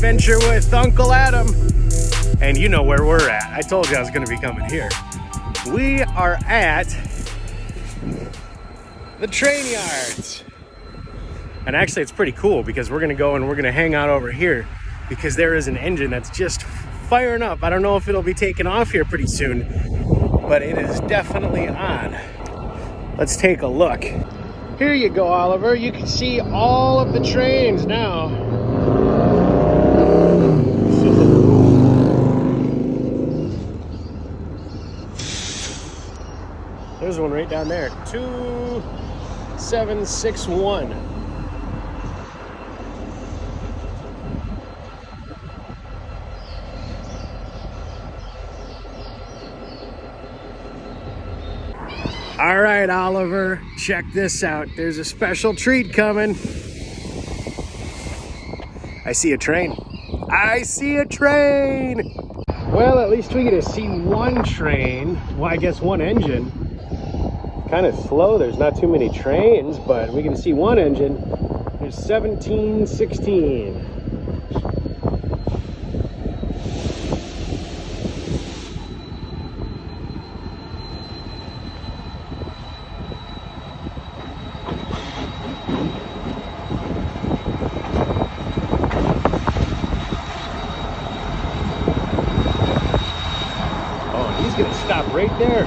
adventure with Uncle Adam. And you know where we're at. I told you I was gonna be coming here. We are at the train yards. And actually it's pretty cool because we're gonna go and we're gonna hang out over here because there is an engine that's just firing up. I don't know if it'll be taking off here pretty soon, but it is definitely on. Let's take a look. Here you go, Oliver. You can see all of the trains now. There's one right down there, 2761. All right, Oliver, check this out. There's a special treat coming. I see a train. I see a train. Well, at least we get to see one train. Well, I guess one engine. Kind of slow, there's not too many trains, but we can see one engine. There's 1716. Oh, he's gonna stop right there.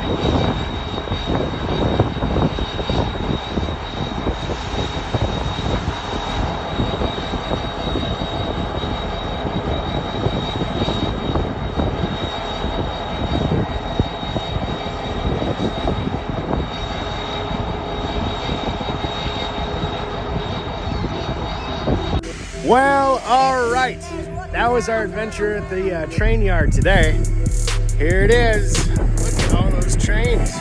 Well, all right. That was our adventure at the train yard today. Here it is. Look at all those trains.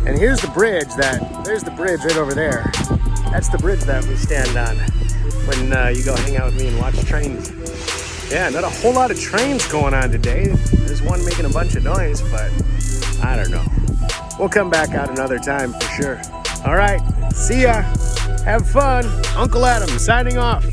And here's the bridge there's the bridge right over there. That's the bridge that we stand on when you go hang out with me and watch trains. Yeah, not a whole lot of trains going on today. There's one making a bunch of noise, but I don't know. We'll come back out another time for sure. All right, see ya. Have fun. Uncle Adam signing off.